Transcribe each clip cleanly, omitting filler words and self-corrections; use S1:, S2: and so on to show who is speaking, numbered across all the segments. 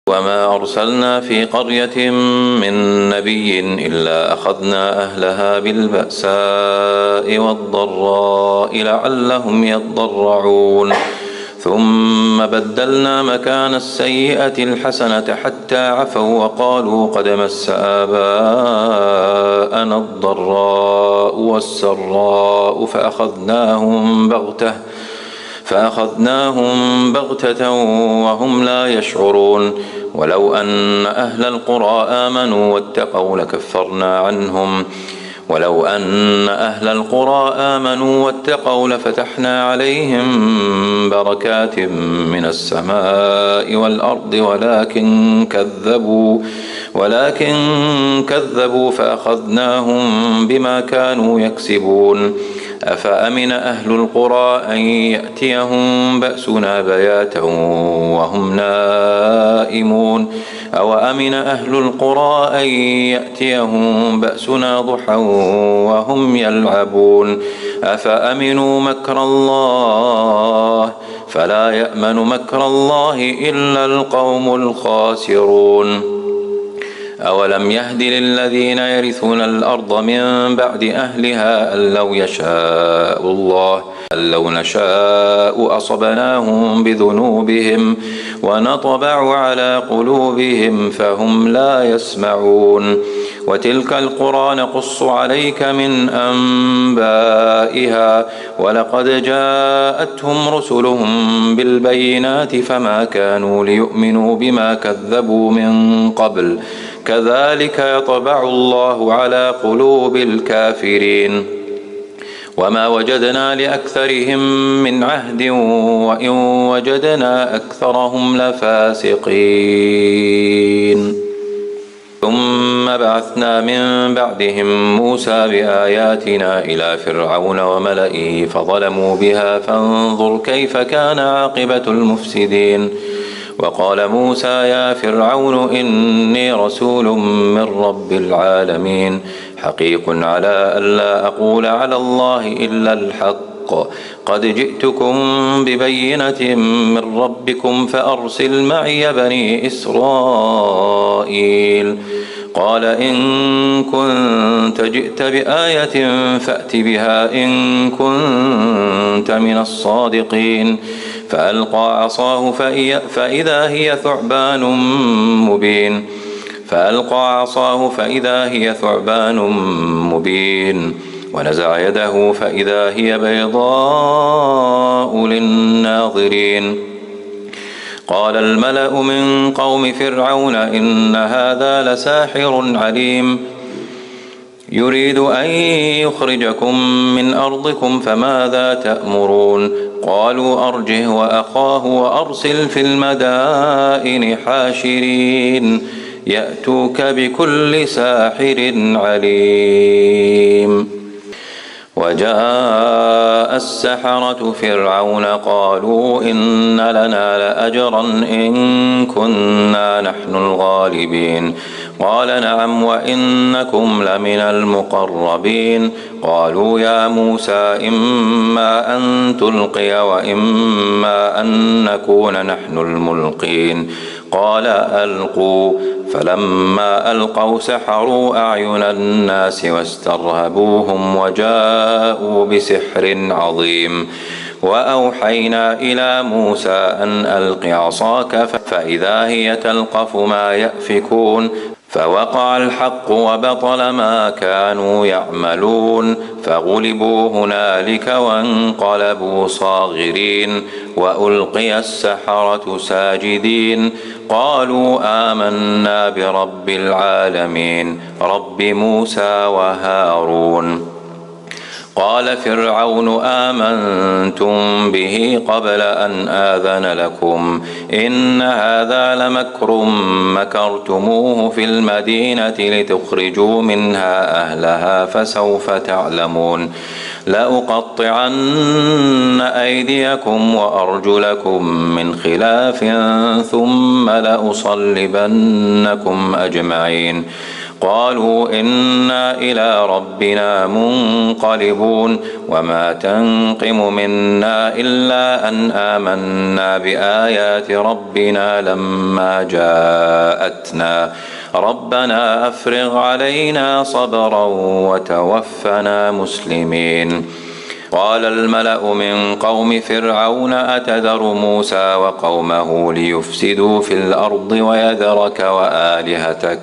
S1: وما أرسلنا في قرية من نبي إلا أخذنا أهلها بالبأساء والضراء لعلهم يضرعون ثم بدلنا مكان السيئة الحسنة حتى عفوا وقالوا قد مس آباءنا الضراء والسراء فأخذناهم بغتة وهم لا يشعرون ولو أن أهل القرى آمنوا واتقوا لفتحنا عليهم بركات من السماء والأرض ولكن كذبوا فأخذناهم بما كانوا يكسبون أفأمن أهل القرى أن يأتيهم بأسنا بياتا وهم نائمون أو أمن أهل القرى أن يأتيهم بأسنا ضحى وهم يلعبون أفأمنوا مكر الله فلا يأمن مكر الله إلا القوم الخاسرون أولم يهد للذين يرثون الأرض من بعد أهلها أن لو نشاء أصبناهم بذنوبهم ونطبع على قلوبهم فهم لا يسمعون وتلك القرى نقص عليك من أنبائها ولقد جاءتهم رسلهم بالبينات فما كانوا ليؤمنوا بما كذبوا من قبل كذلك يطبع الله على قلوب الكافرين وما وجدنا لأكثرهم من عهد وإن وجدنا أكثرهم لفاسقين ثم بعثنا من بعدهم موسى بآياتنا إلى فرعون وملئه فظلموا بها فانظر كيف كان عاقبة المفسدين وقال موسى يا فرعون إني رسول من رب العالمين حقيق على ألا أقول على الله إلا الحق قد جئتكم ببينة من ربكم فأرسل معي بني إسرائيل قال إن كنت جئت بآية فأت بها إن كنت من الصادقين فألقى عصاه فإذا هي ثعبان مبين ونزع يده فإذا هي بيضاء للناظرين قال الملأ من قوم فرعون إن هذا لساحر عليم يريد أن يخرجكم من أرضكم فماذا تأمرون قالوا أرجه وأخاه وأرسل في المدائن حاشرين يأتوك بكل ساحر عليم وجاء السحرة فرعون قالوا إن لنا لأجرا إن كنا نحن الغالبين قال نعم وإنكم لمن المقربين قالوا يا موسى إما أن تلقي وإما أن نكون نحن الملقين قال ألقوا فلما ألقوا سحروا أعين الناس واسترهبوهم وجاءوا بسحر عظيم وأوحينا إلى موسى أن ألق عصاك فإذا هي تلقف ما يأفكون فوقع الحق وبطل ما كانوا يعملون فغلبوا هنالك وانقلبوا صاغرين وألقي السحرة ساجدين قالوا آمنا برب العالمين رب موسى وهارون قال فرعون آمنتم به قبل أن آذن لكم إن هذا لمكر مكرتموه في المدينة لتخرجوا منها أهلها فسوف تعلمون لأقطعن أيديكم وأرجلكم من خلاف ثم لأصلبنكم أجمعين قالوا إنا إلى ربنا منقلبون وما تنقم منا إلا أن آمنا بآيات ربنا لما جاءتنا ربنا أفرغ علينا صبرا وتوفنا مسلمين. قال الملأ من قوم فرعون أتذر موسى وقومه ليفسدوا في الأرض ويذرك وآلهتك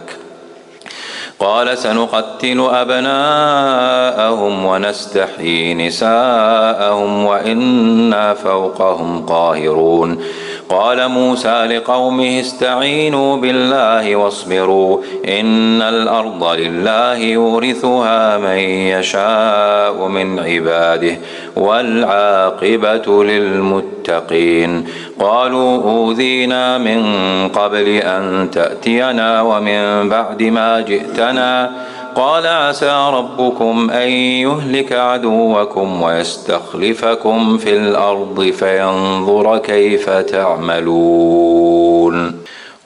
S1: قال سنقتل أبناءهم ونستحيي نساءهم وإنا فوقهم قاهرون. قال موسى لقومه استعينوا بالله واصبروا إن الأرض لله يورثها من يشاء من عباده والعاقبة للمتقين. قالوا أوذينا من قبل أن تأتينا ومن بعد ما جئتنا قال عسى ربكم أن يهلك عدوكم ويستخلفكم في الأرض فينظر كيف تعملون.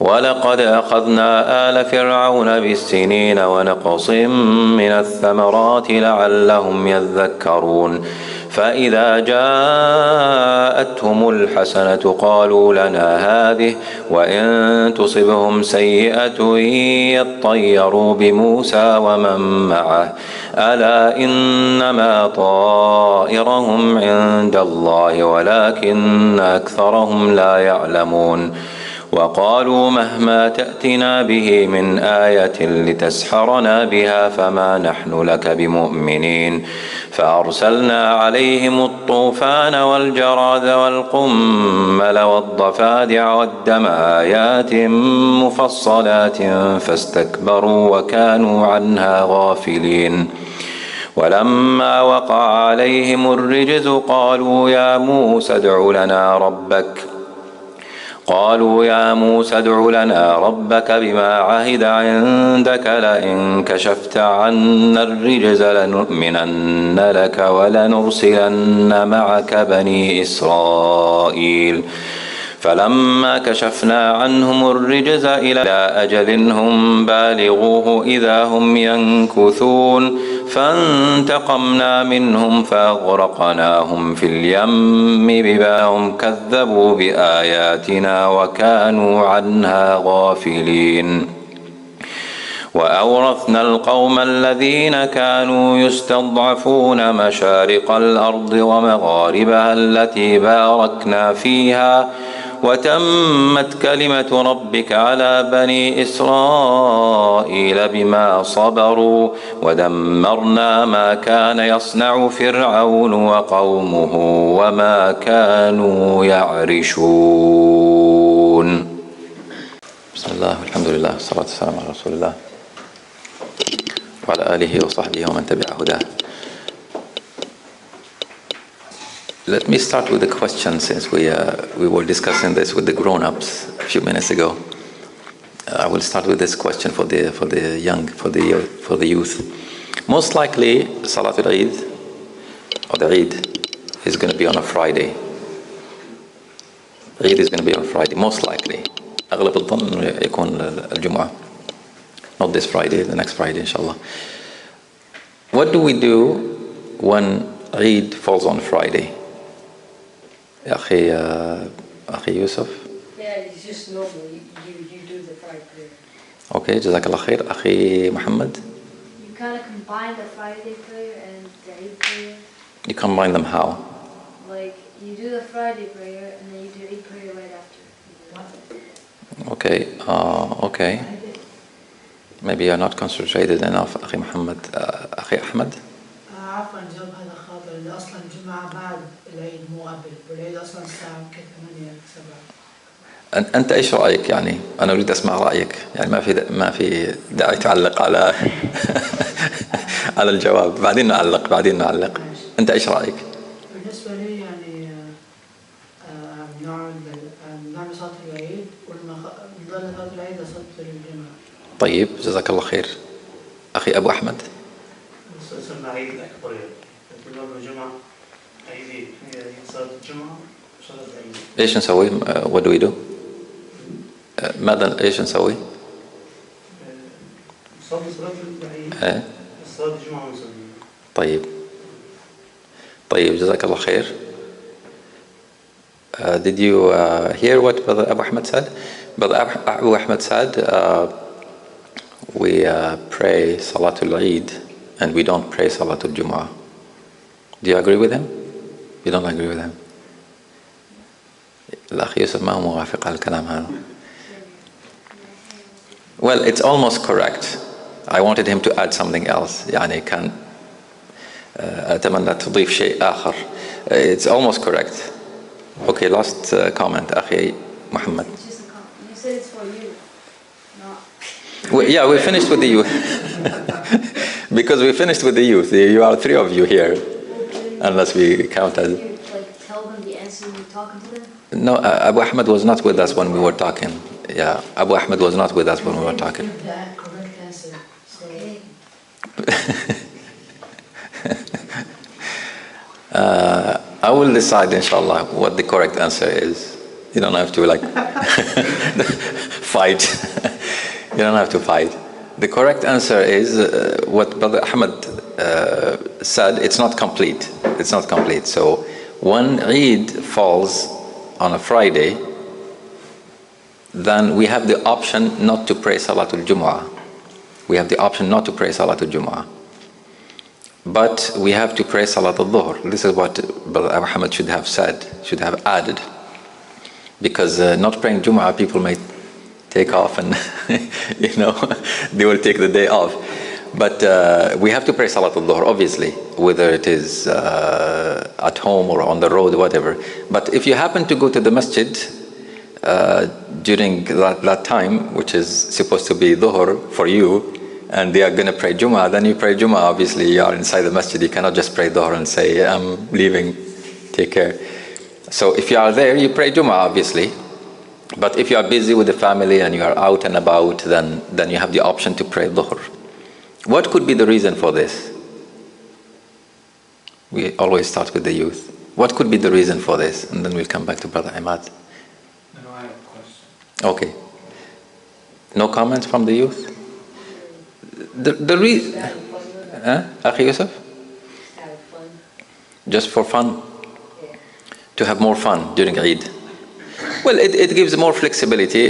S1: ولقد أخذنا آل فرعون بالسنين ونقص من الثمرات لعلهم يذكرون. فإذا جاءتهم الحسنة قالوا لنا هذه وإن تصبهم سيئة يطيروا بموسى ومن معه ألا إنما طائرهم عند الله ولكن أكثرهم لا يعلمون. وقالوا مهما تأتنا به من آية لتسحرنا بها فما نحن لك بمؤمنين. فأرسلنا عليهم الطوفان والجراد والقمل والضفادع والدم آيات مفصلات فاستكبروا وكانوا عنها غافلين. ولما وقع عليهم الرجز قالوا يا موسى ادع لنا ربك بما عهد عندك لئن كشفت عنا الرجز لنؤمنن لك ولنرسلن معك بني إسرائيل. فلما كشفنا عنهم الرجز إلى أجل هم بالغوه إذا هم ينكثون فانتقمنا منهم فأغرقناهم في اليم بما هم كذبوا بآياتنا وكانوا عنها غافلين. وأورثنا القوم الذين كانوا يستضعفون مشارق الأرض ومغاربها التي باركنا فيها وتمت كلمة ربك على بني إسرائيل بما صبروا ودمرنا ما كان يصنع فرعون وقومه وما كانوا يعرشون. بسم الله والحمد لله والصلاة والسلام على رسول الله وعلى آله وصحبه ومن تبع هداه. Let me start with a question, since we were discussing this with the grown-ups a few minutes ago. I will start with this question for the youth. Most likely, Salatul Eid or the Eid is going to be on a Friday. Eid is going to be on Friday, most likely. أغلب الظن إنه يكون الجمعة. Not this Friday, the next Friday, inshallah. What do we do when Eid falls on Friday? يا أخي يوسف.
S2: Yeah, it's just normal. You do the Friday prayer.
S1: Okay, جزاك الله خير. أخي محمد.
S3: You kind of combine the Friday prayer and the Eid prayer.
S1: You combine them how?
S3: Like you do the Friday prayer and then you do Eid prayer right after.
S1: Okay. Okay. Maybe you're not concentrated enough, أخي محمد. أخي أحمد.
S2: عفوا جواب هذا خاطر اللي أصلا الجمعة بعد العيد مو قبل، والعيد أصلا الساعة 8 7.
S1: أنت إيش رأيك يعني؟ أنا أريد أسمع رأيك، يعني ما في داعي تعلق على على الجواب، بعدين نعلق. أنت إيش رأيك؟
S2: بالنسبة لي يعني نعمل صلاة العيد ولما نضل صلاة العيد أصلي الجمعة.
S1: طيب جزاك الله خير. أخي أبو أحمد.
S4: صرنا عيد أكبر يعني يوم الجمعة عيدين، يعني صلاة الجمعة وصلاة العيد.
S1: إيش نسوي؟ What do we do؟ ماذا إيش نسوي؟
S4: نصلي رجل بعيد
S1: إيه؟
S4: صلاة الجمعة ونصلي.
S1: طيب جزاك الله خير. Did you hear what Brother Abu Ahmed said? Brother Abu Ahmed said we pray Salatul Eid and we don't pray Salatul Jumu'ah. Do you agree with him? You don't agree with him? الأخ يوسف ما هو موافق على الكلام هذا. Well, it's almost correct. I wanted him to add something else. يعني كان أتمنى تضيف شيء آخر. It's almost correct. Okay, last comment, أخي محمد.
S3: It's just a comment. You said it's for you, not.
S1: Yeah, we finished with the youth. Because we finished with the youth. You are three of you here, unless we count as.
S3: You like tell them the answer when you're talking to them.
S1: No, Abu Ahmed was not with us when we were talking. Yeah, Abu Ahmed was not with us when we were talking.
S2: Give the correct answer. So
S3: Okay.
S1: I will decide, inshallah, what the correct answer is. You don't have to like fight. You don't have to fight. The correct answer is what Brother Ahmed said. It's not complete. It's not complete. So when Eid falls on a Friday, then we have the option not to pray Salatul Jumu'ah. We have the option not to pray Salatul Jumu'ah. But we have to pray Salatul Dhuhr. This is what Brother Abu Hamid should have said, should have added. Because not praying Jumu'ah, people may take off and, you know, they will take the day off. But we have to pray Salatul Dhuhr, obviously, whether it is at home or on the road, whatever. But if you happen to go to the masjid during that time, which is supposed to be Dhuhr for you, and they are going to pray Jumu'ah, then you pray Jumu'ah. Obviously, you are inside the masjid. You cannot just pray Dhuhr and say, I'm leaving, take care. So if you are there, you pray Jumu'ah, obviously. But if you are busy with the family and you are out and about, then you have the option to pray Dhuhr. What could be the reason for this? We always start with the youth. What could be the reason for this? And then we'll come back to Brother Ahmad.
S5: No, I have a question.
S1: Okay. No comments from the youth? The reason... Akhi Yusuf? Just for fun? To have more fun during Eid? Well, it gives more flexibility.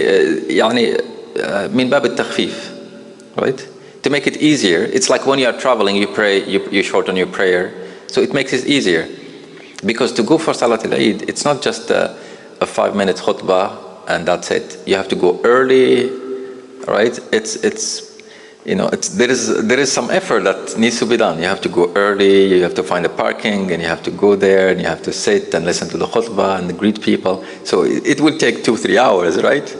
S1: يعني من باب التخفيف, right? To make it easier. It's like when you are traveling, you pray, you shorten your prayer. So it makes it easier. Because to go for Salat al-Eid, it's not just a 5-minute khutbah and that's it. You have to go early, right? It's you know, there is some effort that needs to be done. You have to go early, you have to find a parking, and you have to go there, and you have to sit and listen to the khutbah and greet people. So it will take 2-3 hours, right?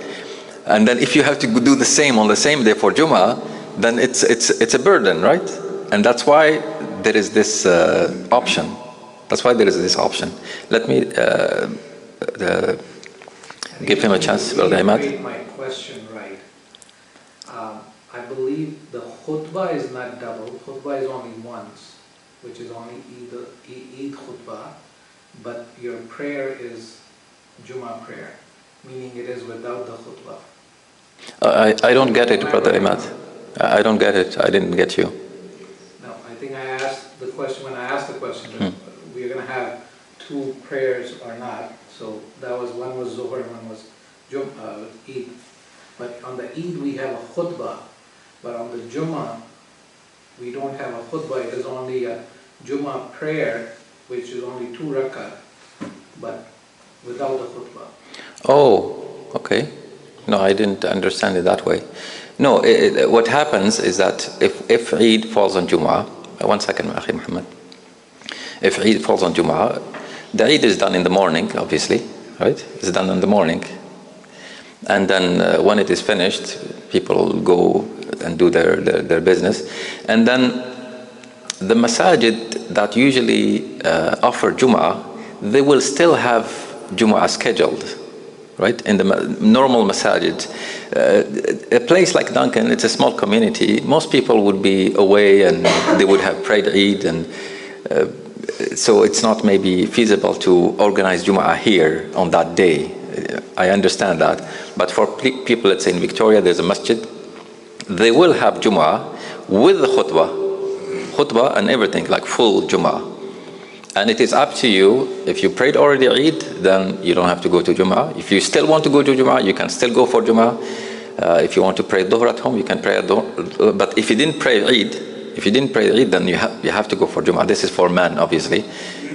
S1: And then if you have to do the same on the same day for Jummah, then it's a burden, right? And that's why there is this option. That's why there is this option. Let me give him a chance, Brother Ahmad.
S5: If I my question right, I believe the khutbah is not double. Khutbah is only once, which is only Eid khutbah, but your prayer is Jummah prayer, meaning it is without the khutbah.
S1: I don't get it, Brother Ahmad. I don't get it. I didn't get you.
S5: No, I think I asked the question, when I asked the question, that we're going to have 2 prayers or not. So that was, one was Zoheir, one was Eid. But on the Eid we have a khutbah, but on the Jummah we don't have a khutbah. It is only a Jummah prayer, which is only 2 rakat, but without the khutbah.
S1: Oh, okay. No, I didn't understand it that way. No, what happens is that if Eid falls on Jumu'ah, 1 second, Akhi Muhammad. If Eid falls on Jumu'ah, the Eid is done in the morning, obviously, right? It's done in the morning. And then when it is finished, people go and do their business. And then the masajid that usually offer Jumu'ah, they will still have Jumu'ah scheduled, right? In the normal masajid. A place like Duncan, it's a small community. Most people would be away and they would have prayed Eid, and so it's not maybe feasible to organize Jumu'ah here on that day. I understand that. But for people, let's say in Victoria, there's a masjid. They will have Jumu'ah with the khutbah and everything, like full Jum'ah. And it is up to you. If you prayed already Eid, then you don't have to go to Jum'ah. If you still want to go to Jum'ah, you can still go for Jum'ah. If you want to pray Dhuhr at home, you can pray at Dhuhr. But if you didn't pray Eid, then you have to go for Jum'ah. This is for man, obviously.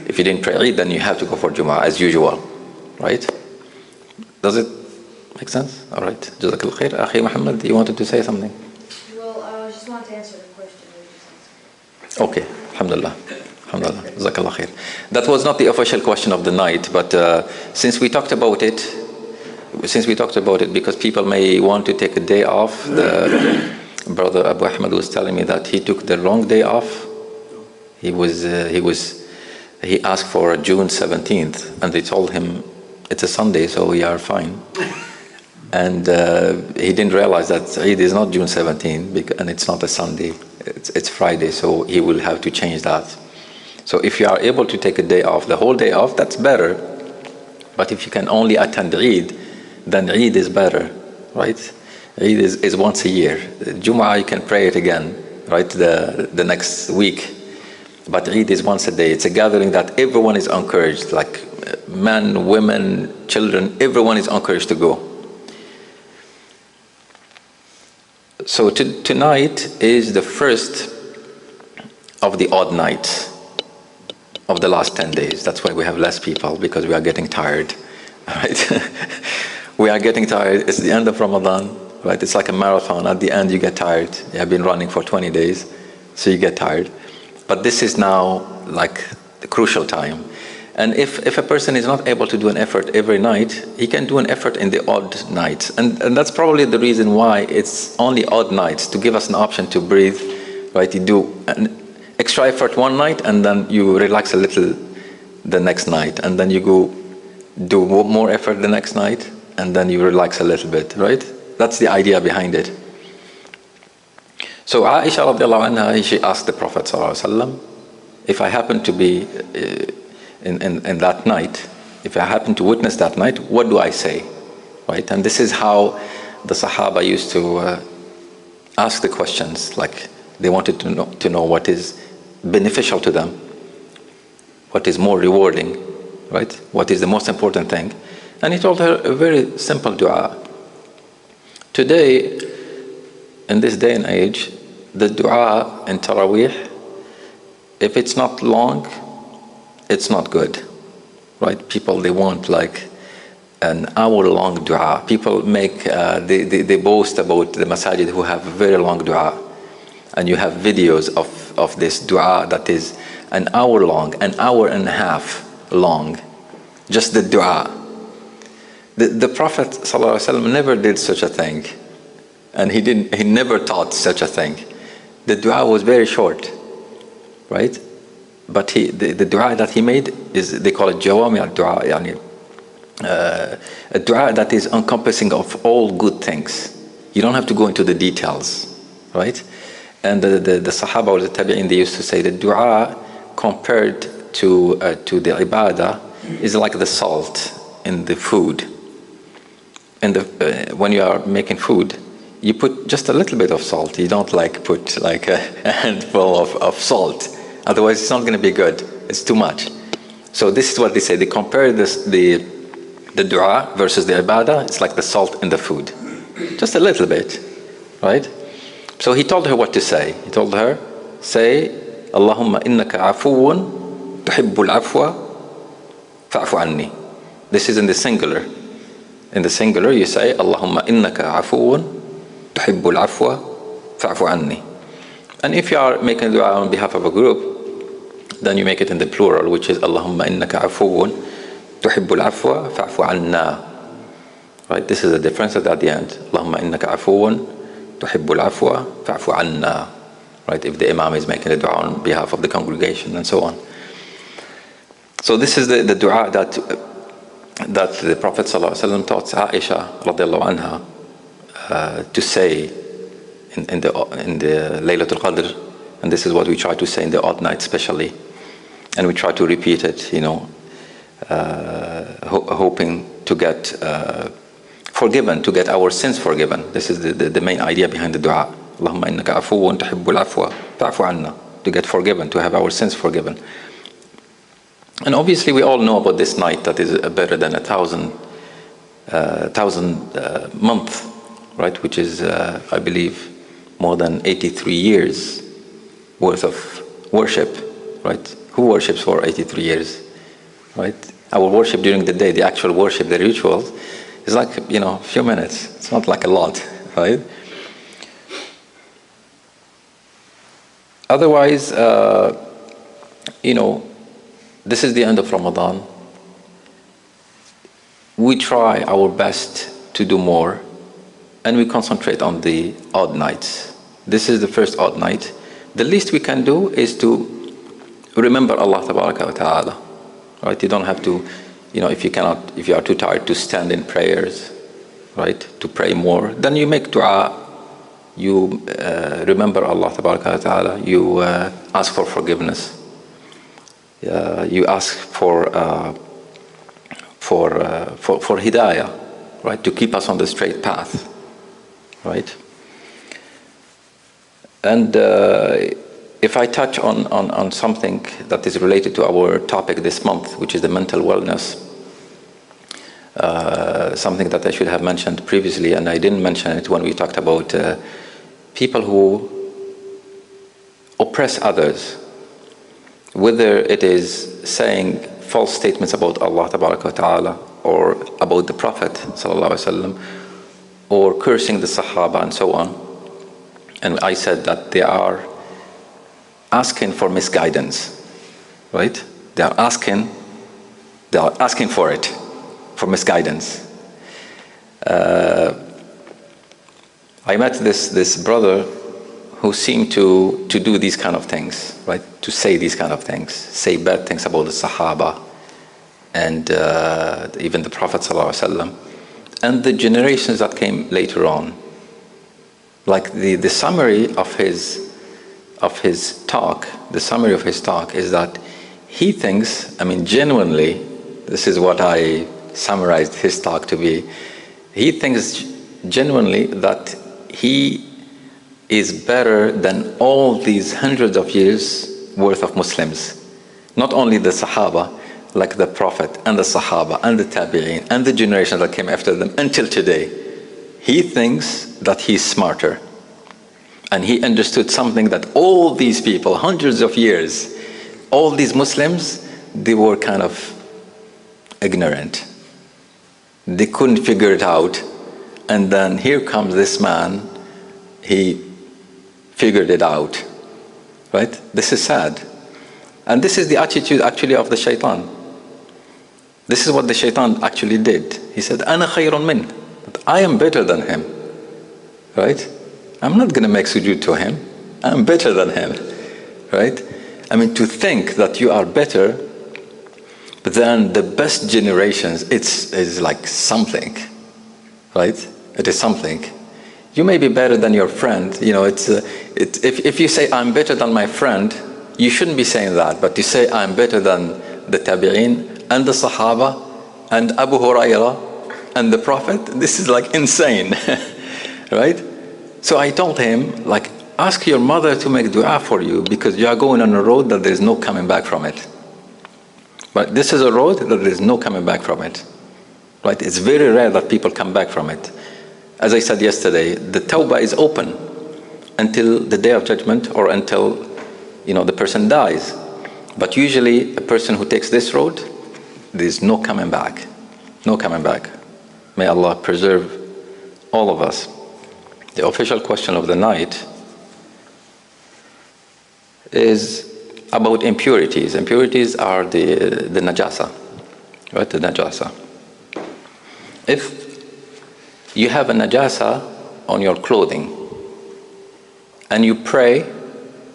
S1: If you didn't pray Eid, then you have to go for Jum'ah as usual, right? Does it make sense? All right. Jazakallah khair. Akhi Muhammad, you wanted to say something?
S3: Well, I just wanted to answer the question you just answered.
S1: Okay. Alhamdulillah. Alhamdulillah. Jazakallah khair. That was not the official question of the night, but since we talked about it, because people may want to take a day off, the brother Abu Ahmad was telling me that he took the wrong day off. He asked for June 17th, and they told him it's a Sunday, so we are fine. And he didn't realize that Eid is not June 17th, and it's not a Sunday, it's Friday, so he will have to change that. So if you are able to take a day off, the whole day off, that's better. But if you can only attend Eid, then Eid is better, right? Eid is once a year. Jum'ah, you can pray it again, right, the next week. But Eid is once a day. It's a gathering that everyone is encouraged, like men, women, children, everyone is encouraged to go. So tonight is the first of the odd nights of the last 10 days. That's why we have less people, because we are getting tired, right? We are getting tired. It's the end of Ramadan, right? It's like a marathon. At the end, you get tired. You have been running for 20 days, so you get tired. But this is now like the crucial time. And if a person is not able to do an effort every night, he can do an effort in the odd nights. And that's probably the reason why it's only odd nights, to give us an option to breathe, right? You do an extra effort one night, and then you relax a little the next night. And then you go do more effort the next night, and then you relax a little bit, right? That's the idea behind it. So Aisha radiallahu anha, she asked the Prophet sallallahu alaihi wasallam, if I happen to be in that night, if I happen to witness that night, what do I say, right? And this is how the Sahaba used to ask the questions, like they wanted to know what is beneficial to them, what is more rewarding, right? What is the most important thing? And he told her a very simple dua. Today, in this day and age, the dua in Taraweeh, if it's not long, it's not good, right? People, they want like an hour-long dua. People make, they boast about the masajid who have a very long dua. And you have videos of this dua that is an hour long, an hour and a half long. Just the dua. The Prophet ﷺ never did such a thing. And he never taught such a thing. The dua was very short, right? But the dua that he made is, they call it jawami al-dua, yani, a dua that is encompassing of all good things. You don't have to go into the details, right? And the Sahaba or the Tabi'in, they used to say the dua compared to the ibadah is like the salt in the food. And when you are making food, you put just a little bit of salt. You don't like put like a handful of salt. Otherwise, it's not going to be good. It's too much. So this is what they say. They compare the dua versus the ibadah. It's like the salt in the food. Just a little bit, right? So he told her what to say. He told her, say, Allahumma innaka afuun tuhibbul afwa fa'fu anni. This is in the singular. In the singular, you say, Allahumma innaka afuun tuhibbul afwa fa'fu anni. And if you are making dua on behalf of a group, then you make it in the plural, which is Allahumma innaka afuun tuhibbul afwa fa'fu anna. Right? This is the difference at the end. Allahumma innaka afuun tuhibbul afwa fa'fu anna. Right? If the imam is making a dua on behalf of the congregation and so on. So this is the dua that the Prophet ﷺ taught Aisha radiallahu anha to say in the Laylatul Qadr, and this is what we try to say in the odd night especially, and we try to repeat it, you know, hoping to get forgiven, to get our sins forgiven. This is the main idea behind the dua, اللهم إنك عفو تحب العفو فاعف عنا, to get forgiven, to have our sins forgiven. And obviously we all know about this night that is better than 1,000 month, right? Which is, I believe, more than 83 years worth of worship, right? Who worships for 83 years, right? Our worship during the day, the actual worship, the rituals, is like, a few minutes. It's not like a lot, right? Otherwise, this is the end of Ramadan. We try our best to do more, and we concentrate on the odd nights. This is the first odd night. The least we can do is to remember Allah Tabaraka wa Ta'ala. Right? You don't have to, if you are too tired to stand in prayers, right, to pray more, then you make dua, you remember Allah Tabaraka wa Ta'ala, you ask for forgiveness, you ask for hidayah, right, to keep us on the straight path, right? And if I touch on something that is related to our topic this month, which is the mental wellness, something that I should have mentioned previously, and I didn't mention it when we talked about people who oppress others, whether it is saying false statements about Allah Tabaraka wa Ta'ala or about the Prophet Sallallahu Alaihi Wasallam, or cursing the Sahaba and so on. And I said that they are asking for misguidance, right? They are asking for it, for misguidance. I met this brother who seemed to do these kind of things, right? To say these kind of things, say bad things about the Sahaba and even the Prophet ﷺ, and the generations that came later on. Like the summary of his talk, the summary of his talk is that he thinks, genuinely, this is what I summarized his talk to be, he thinks genuinely that he is better than all these hundreds of years worth of Muslims. Not only the Sahaba, like the Prophet and the Sahaba and the Tabi'een and the generation that came after them until today. He thinks that he's smarter. And he understood something that all these people, hundreds of years, all these Muslims, they were kind of ignorant. They couldn't figure it out. And then here comes this man, he figured it out, right? This is sad. And this is the attitude actually of the shaitan. This is what the shaitan actually did. He said, "Ana khayrun min." I am better than him, right? I'm not going to make sujood to him. I'm better than him, right? To think that you are better than the best generations, it's like something, right? It is something. You may be better than your friend. If you say, I'm better than my friend, you shouldn't be saying that. But to say, I'm better than the Tabi'een and the Sahaba and Abu Hurairah and the Prophet, this is like insane, right? So I told him, ask your mother to make dua for you, because you are going on a road that there is no coming back from it. But this is a road that there is no coming back from it, right? It's very rare that people come back from it. As I said yesterday, the tawbah is open until the day of judgment or until, the person dies. But usually a person who takes this road, there is no coming back. No coming back. May Allah preserve all of us. The official question of the night is about impurities. Impurities are the najasa, right? The najasa. If you have a najasa on your clothing and you pray,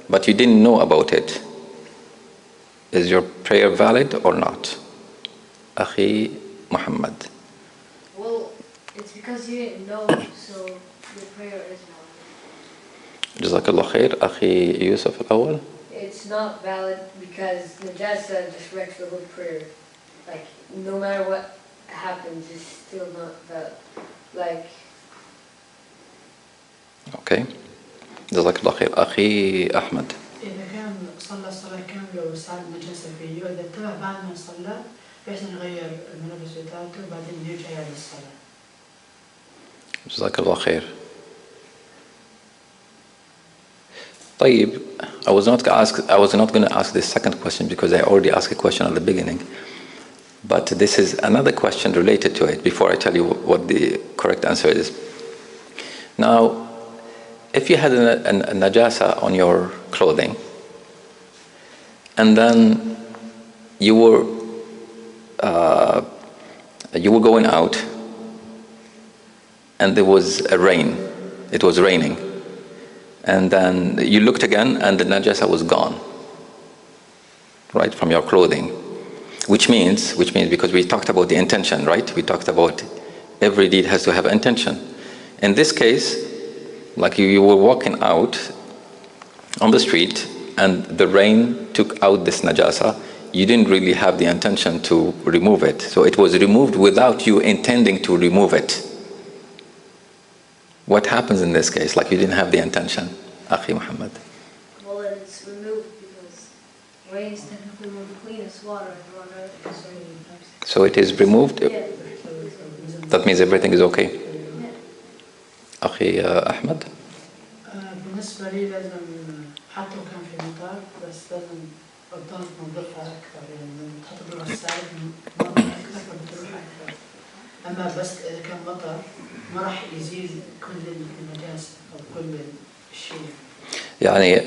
S1: but you didn't know about it, is your prayer valid or not? Akhi Muhammad.
S3: Well, it's because you didn't know, so your prayer is valid.
S1: Jazakallah khair. Akhi Yusuf al-awwal.
S3: It's not valid because najasa just wrecks the whole prayer. No matter what happens, it's still not valid.
S1: Okay. جزاك الله خير. أخي أحمد.
S2: إذا كان صلى الصلاة كاملة وصار النجاسة فيه، وإذا انتبه بعد ما صلى بحيث يغير الملابس بتاعته وبعدين يرجع يعيد الصلاة.
S1: جزاك الله خير. طيب, I was not going to ask this second question because I already asked a question at the beginning. But this is another question related to it before I tell you what the correct answer is. Now, if you had a najasa on your clothing, and then you were going out, and there was a rain, it was raining, and then you looked again and the najasa was gone, right, from your clothing. Which means because we talked about the intention, right? We talked about every deed has to have intention. In this case, like you were walking out on the street and the rain took out this najasa, you didn't really have the intention to remove it. So it was removed without you intending to remove it. What happens in this case? Like you didn't have the intention, Akhi Muhammad.
S3: Well, it's removed because rain is technically more the cleanest water in the world.
S1: So it is removed?
S3: Yeah.
S1: That means everything is okay.
S3: Yeah.
S1: أخي أحمد.
S2: بالنسبة لي لازم حتى لو كان في مطر بس لازم الضغط تنظفها أكثر، يعني تحط بالغسالة تنظف أكثر فبتروح أكثر. أما بس إذا كان مطر ما راح يزيل كل النجاسة أو كل الشيء.
S1: يعني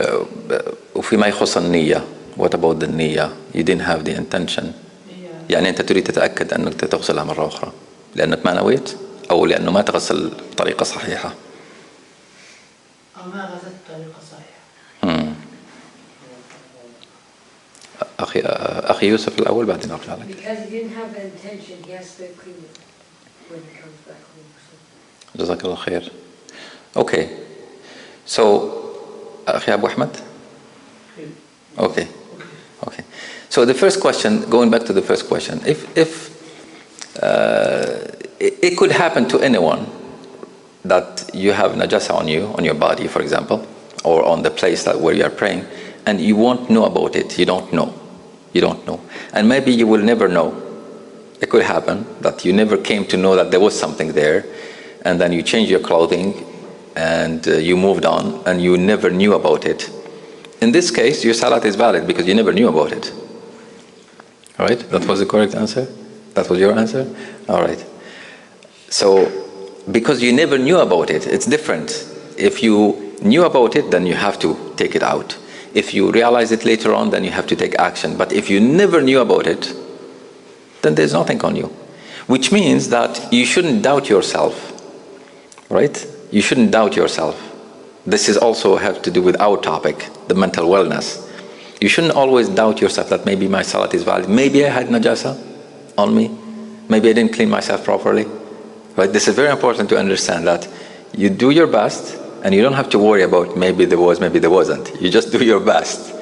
S1: وفيما يخص النية. What about the النية? You didn't have the intention. يعني أنت تريد تتأكد أنك تغسلها مرة أخرى لأنك ما نويت أو لأنه ما تغسل بطريقة صحيحة.
S2: أو ما غسلت بطريقة صحيحة.
S1: أخي يوسف الأول بعدين أرجع لك.
S3: Because he didn't have the intention, he has to clean it when he comes back home.
S1: جزاك الله خير. Okay. So أخي أبو أحمد. Okay. Okay. So the first question, going back to the first question, if it could happen to anyone that you have najasa on you, on your body, for example, or on the place where you are praying, and you won't know about it. You don't know. You don't know. And maybe you will never know. It could happen that you never came to know that there was something there, and then you changed your clothing, and you moved on, and you never knew about it. In this case, your salat is valid because you never knew about it. All right? That was the correct answer? That was your answer? All right. So, because you never knew about it, it's different. If you knew about it, then you have to take it out. If you realize it later on, then you have to take action. But if you never knew about it, then there's nothing on you. Which means that you shouldn't doubt yourself. Right? You shouldn't doubt yourself. This is also have to do with our topic, the mental wellness. You shouldn't always doubt yourself that maybe my salat is valid. Maybe I had najasa on me. Maybe I didn't clean myself properly. Right? This is very important to understand that you do your best and you don't have to worry about maybe there was, maybe there wasn't. You just do your best.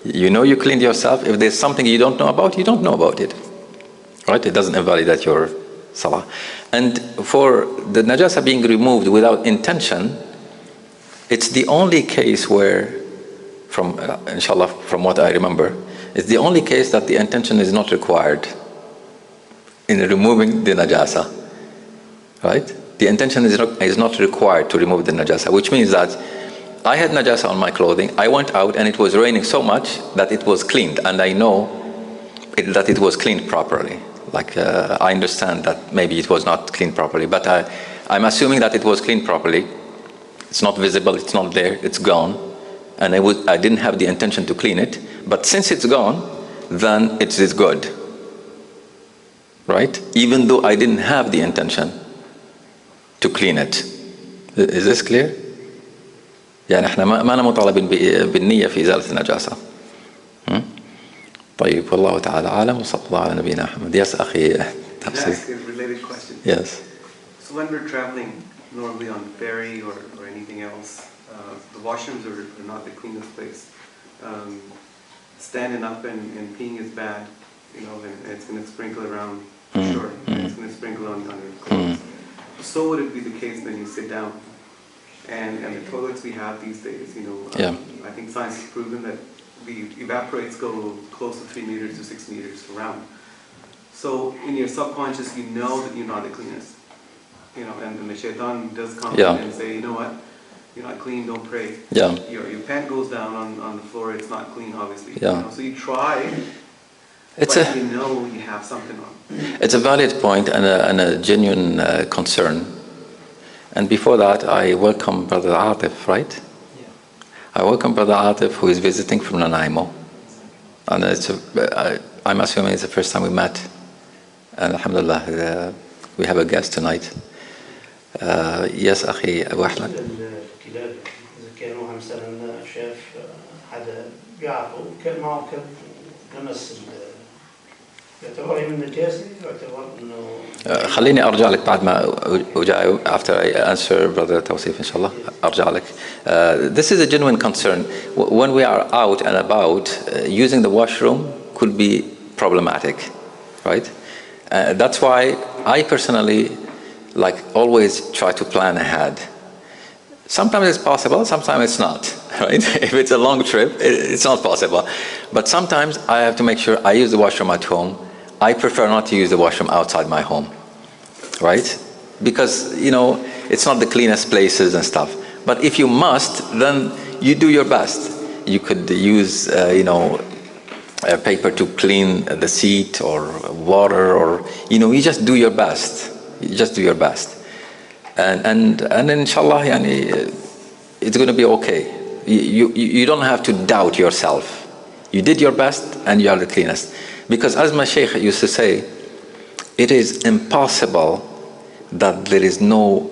S1: You know you cleaned yourself. If there's something you don't know about, you don't know about it. Right? It doesn't invalidate your salah. And for the najasa being removed without intention, it's the only case where, inshallah, from what I remember, it's the only case that the intention is not required in removing the najasa. Right? The intention is not required to remove the najasa, which means that I had najasa on my clothing, I went out and it was raining so much that it was cleaned, and I know that it was cleaned properly. Like I understand that maybe it was not cleaned properly, but I'm assuming that it was cleaned properly. It's not visible, it's not there, it's gone, and I didn't have the intention to clean it, but since it's gone, then it is good. Right? Even though I didn't have the intention to clean it. Is this clear? يعني احنا ما مطالبين بالنية في إزالة النجاسة. طيب والله تعالى عالم وصلى الله على نبينا محمد. Yes, أخي.
S6: Can I ask a related question?
S1: Yes.
S6: So when we're traveling normally on ferry or anything else, the washrooms are not the cleanest place. Standing up and peeing is bad, you know, and it's going to sprinkle around, sure, it's going to sprinkle on your clothes. So would it be the case when you sit down and the toilets we have these days,
S1: Yeah.
S6: I think science has proven that the evaporates go close to 3 meters to 6 meters around. So in your subconscious, you know that you're not the cleanest. And the shaitan does come in and say, you know what, you're not clean, don't pray.
S1: Yeah.
S6: Your pant goes down on the floor, it's not clean, obviously.
S1: Yeah.
S6: So you try,
S1: It's
S6: but you know you have something wrong.
S1: It's a valid point and a genuine concern. And before that, I welcome Brother Atif, right?
S5: Yeah.
S1: I welcome Brother Atif, who is visiting from Nanaimo. And I'm assuming it's the first time we met. And alhamdulillah, we have a guest tonight. Yes, أخي أبو أحمد.
S4: الكلاب إذا كانوا مثلا شاف حدا بيعرفه كان معه كلب لمس يعتبر من النجاسة يعتبر إنه
S1: خليني أرجع لك بعد ما أجاوب after I answer Brother توصيف إن شاء الله أرجع لك. This is a genuine concern. When we are out and about, using the washroom could be problematic, right? That's why I personally always try to plan ahead. Sometimes it's possible, sometimes it's not, right? If it's a long trip, it's not possible. But sometimes I have to make sure I use the washroom at home. I prefer not to use the washroom outside my home, right? Because, it's not the cleanest places and stuff. But if you must, then you do your best. You could use, paper to clean the seat or water or, you just do your best. You just do your best. And inshallah, it's going to be okay. You don't have to doubt yourself. You did your best and you are the cleanest. Because as my Shaykh used to say, it is impossible that there is no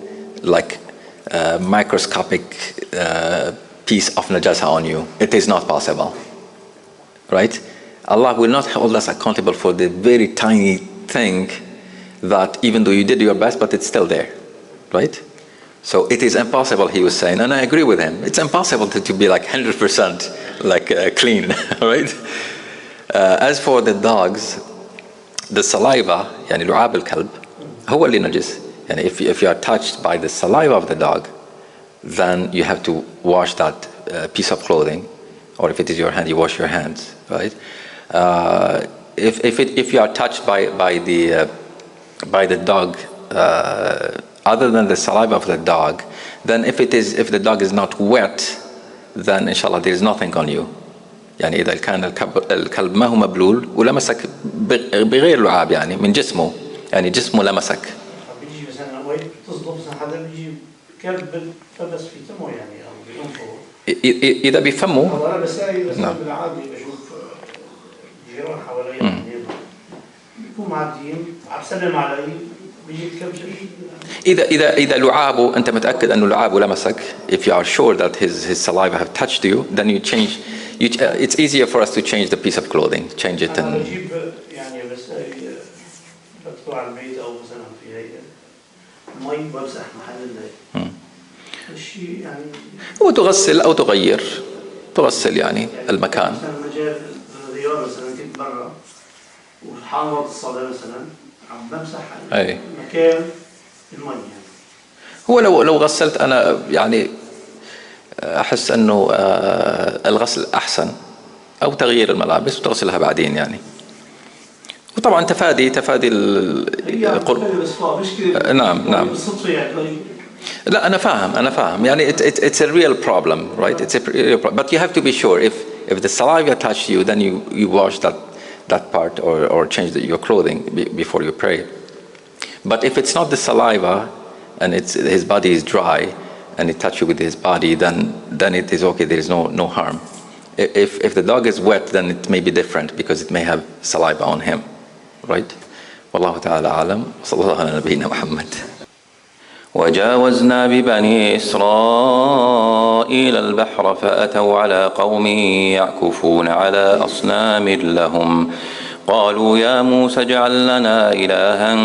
S1: microscopic piece of najasa on you. It is not possible. Right? Allah will not hold us accountable for the very tiny thing that even though you did your best, but it's still there. Right? So it is impossible, he was saying, and I agree with him. It's impossible to be 100% clean, right? As for the dogs, the saliva, يعني لعاب الكلب, هو اللي نجس. يعني if you are touched by the saliva of the dog, then you have to wash that piece of clothing, or if it is your hand, you wash your hands, right? If you are touched by the dog, other than the saliva of the dog, then if the dog is not wet, then inshallah there is nothing on you. يعني إذا كان الكلب ما هو مبلول ولمسك بغير لعاب يعني من جسمه يعني جسمه لمسك.
S4: بيجي مثلا وين تصدق مثلا حدا بيجي كلب فبس في تمه يعني أو بأنفه.
S1: إذا بفمه.
S4: أنا بساوي بالعادي بشوف جيران حواليا بيكونوا معديين عم سلم علي.
S1: إذا لعابه أنت متأكد أنه لعابه لمسك, if you are sure that his saliva have touched you, then you change. It's easier for us to change the piece of clothing, change it.
S4: أنا بجيب يعني بس بدخل على البيت أو مثلا في هيئة مي بمسح محل الشيء يعني.
S1: هو تغسل أو تغسل يعني المكان.
S4: مثلا مجال زيارة مثلا كنت برا وحاضر الصلاة مثلا.
S1: أي.
S4: مكان المي
S1: هو لو غسلت أنا يعني أحس أنه الغسل أحسن أو تغيير الملابس وتغسلها بعدين يعني. وطبعا تفادي نعم. لا أنا فاهم يعني it's a real problem, right? It's a real problem. But you have to be sure if the saliva touched you, then you wash that part or change your clothing before you pray. But if it's not the saliva and his body is dry and it touches you with his body, then it is okay. There is no harm. If the dog is wet, then it may be different because it may have saliva on him, right? والله تعالى أعلم. صلى الله على نبينا محمد. وجاوزنا ببني إسرائيل البحر فأتوا على قوم يعكفون على أصنام لهم قالوا يا موسى اجعل لنا إلها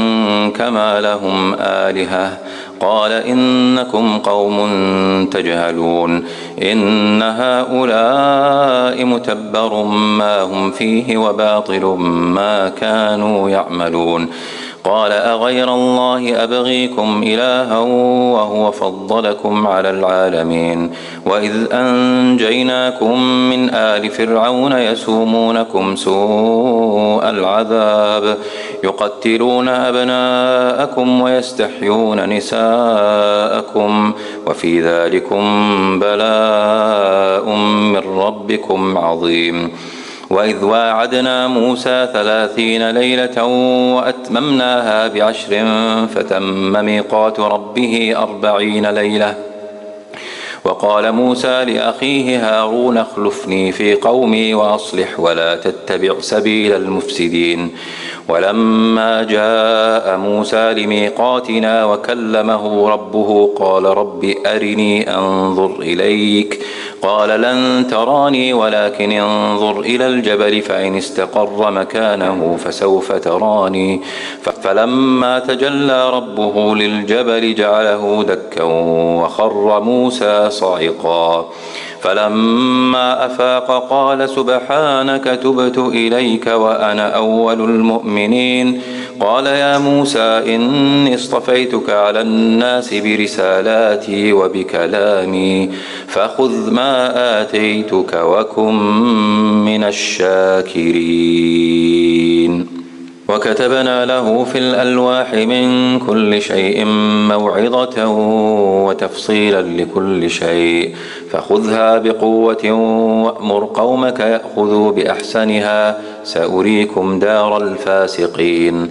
S1: كما لهم آلهة قال إنكم قوم تجهلون إن هؤلاء متبر ما هم فيه وباطل ما كانوا يعملون قال أغير الله أبغيكم إلها وهو فضلكم على العالمين وإذ أنجيناكم من آل فرعون يسومونكم سوء العذاب يقتلون أبناءكم ويستحيون نساءكم وفي ذلكم بلاء من ربكم عظيم وإذ واعدنا موسى 30 ليلة وأتممناها ب10 فتم ميقات ربه 40 ليلة وقال موسى لأخيه هارون اخلفني في قومي وأصلح ولا تتبع سبيل المفسدين ولما جاء موسى لميقاتنا وكلمه ربه قال رب أرني أنظر إليك قال لن تراني ولكن انظر إلى الجبل فإن استقر مكانه فسوف تراني فلما تجلى ربه للجبل جعله دكا وخر موسى صعقا فلما أفاق قال سبحانك تبت إليك وأنا أول المؤمنين قال يا موسى إني اصطفيتك على الناس برسالاتي وبكلامي فخذ ما آتيتك وكن من الشاكرين وكتبنا له في الألواح من كل شيء موعظة وتفصيلا لكل شيء فخذها بقوة وأمر قومك يأخذوا بأحسنها سأريكم دار الفاسقين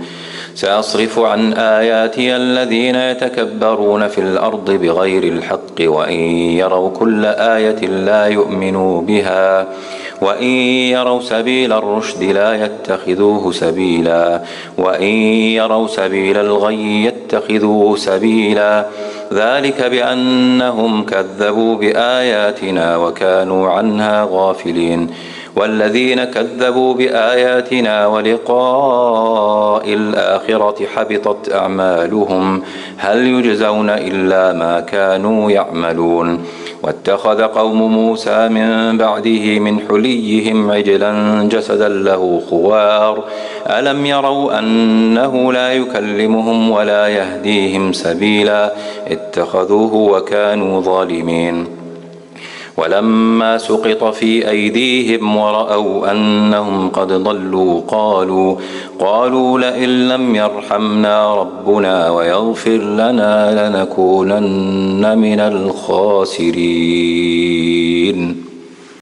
S1: سأصرف عن آياتي الذين يتكبرون في الأرض بغير الحق وإن يروا كل آية لا يؤمنوا بها وإن يروا سبيل الرشد لا يتخذوه سبيلا وإن يروا سبيل الغي يتخذوه سبيلا ذلك بأنهم كذبوا بآياتنا وكانوا عنها غافلين والذين كذبوا بآياتنا ولقاء الآخرة حبطت أعمالهم هل يجزون إلا ما كانوا يعملون واتخذ قوم موسى من بعده من حليهم عجلا جسدا له خوار ألم يروا أنه لا يكلمهم ولا يهديهم سبيلا اتخذوه وكانوا ظالمين ولما سقط في أيديهم ورأوا أنهم قد ضلوا قالوا لئن لم يرحمنا ربنا ويغفر لنا لنكونن من الخاسرين